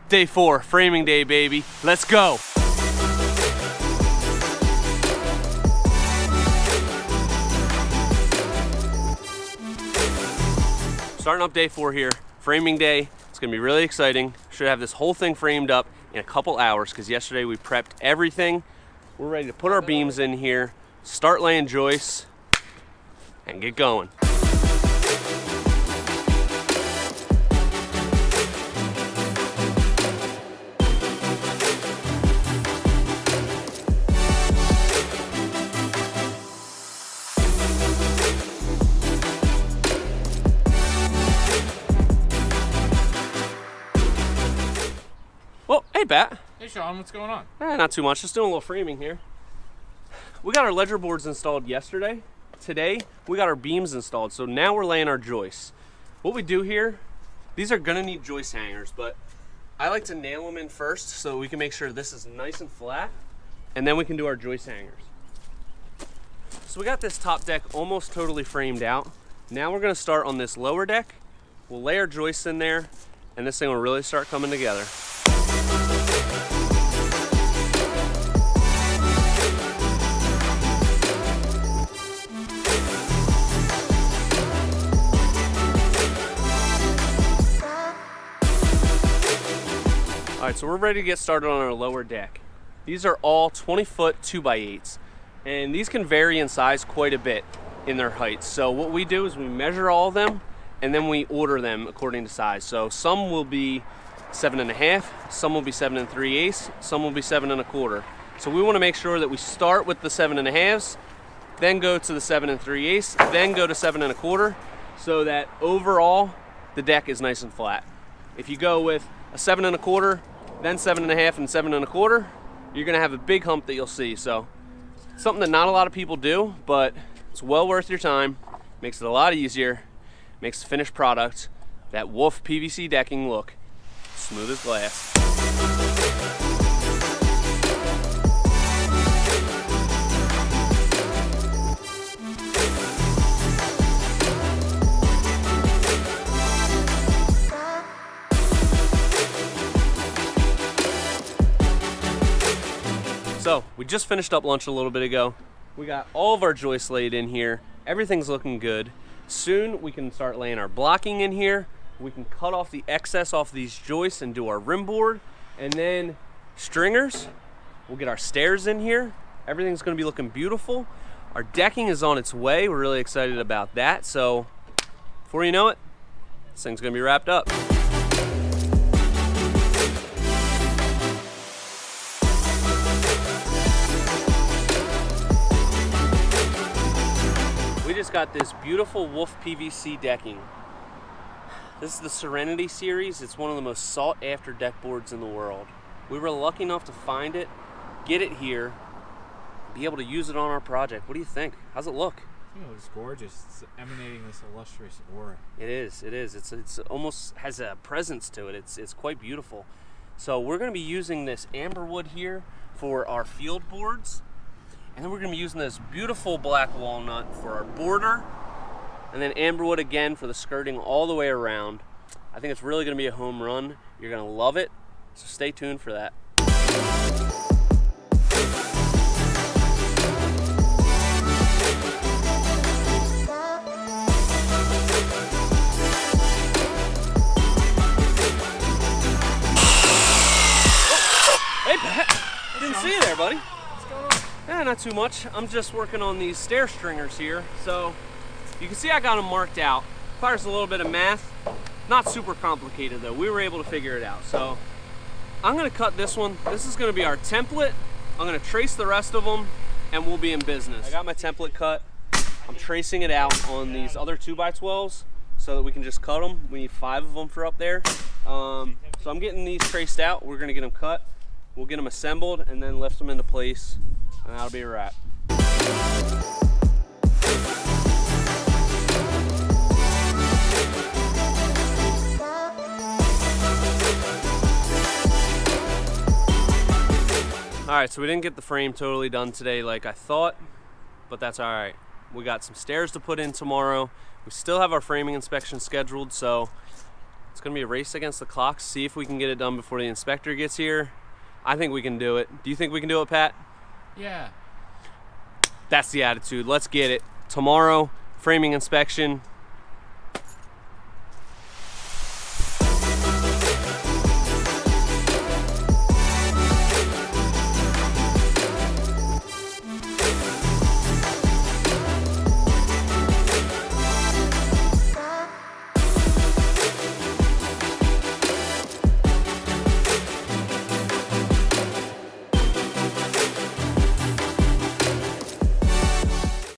Day 4, framing day, baby. Let's go. Starting up day 4 here, framing day. It's gonna be really exciting. Should have this whole thing framed up in a couple hours because yesterday we prepped everything. We're ready to put our beams in here, start laying joists, and get going. Well, hey Bat. Hey Sean, what's going on? Not too much, just doing a little framing here. We got our ledger boards installed yesterday. Today, we got our beams installed, so now we're laying our joists. What we do here, these are gonna need joist hangers, but I like to nail them in first so we can make sure this is nice and flat, and then we can do our joist hangers. So we got this top deck almost totally framed out. Now we're gonna start on this lower deck. We'll lay our joists in there, and this thing will really start coming together. All right, so we're ready to get started on our lower deck. These are all 20-foot 2x8s, and these can vary in size quite a bit in their heights. So what we do is we measure all of them, and then we order them according to size. So some will be 7.5, some will be 7 3/8, some will be 7 1/4. So we want to make sure that we start with the 7.5s, then go to the 7 3/8, then go to 7 1/4, so that overall the deck is nice and flat. If you go with a 7 1/4, then 7.5 and 7 1/4, you're gonna have a big hump that you'll see. So something that not a lot of people do, but it's well worth your time. Makes it a lot easier, makes the finished product, that Wolf PVC decking look smooth as glass. So we just finished up lunch a little bit ago. We got all of our joists laid in here. Everything's looking good. Soon we can start laying our blocking in here. We can cut off the excess off these joists and do our rim board. And then stringers, we'll get our stairs in here. Everything's gonna be looking beautiful. Our decking is on its way. We're really excited about that. So before you know it, this thing's gonna be wrapped up. We just got this beautiful Wolf PVC decking. This is the Serenity series. It's one of the most sought after deck boards in the world. We were lucky enough to find it, get it here, be able to use it on our project. What do you think? How's it look? It looks gorgeous. It's emanating this illustrious aura. It is. It's almost has a presence to it. It's quite beautiful. So we're gonna be using this amberwood here for our field boards. And then we're gonna be using this beautiful black walnut for our border. And then amberwood again for the skirting all the way around. I think it's really gonna be a home run. You're gonna love it, so stay tuned for that. Hey Pat, didn't see you there, buddy. What's going on? Not too much. I'm just working on these stair stringers here. So you can see I got them marked out. Requires a little bit of math. Not super complicated though. We were able to figure it out. So I'm gonna cut this one. This is gonna be our template. I'm gonna trace the rest of them and we'll be in business. I got my template cut. I'm tracing it out on these other 2x12s so that we can just cut them. We need 5 of them for up there. So I'm getting these traced out. We're gonna get them cut. We'll get them assembled and then lift them into place, and that'll be a wrap. All right, so we didn't get the frame totally done today like I thought, but that's all right. We got some stairs to put in tomorrow. We still have our framing inspection scheduled, so It's gonna be a race against the clock. See if we can get it done before the inspector gets here. I think we can do it. Do you think we can do it, Pat? Yeah. That's the attitude. Let's get it. Tomorrow, framing inspection.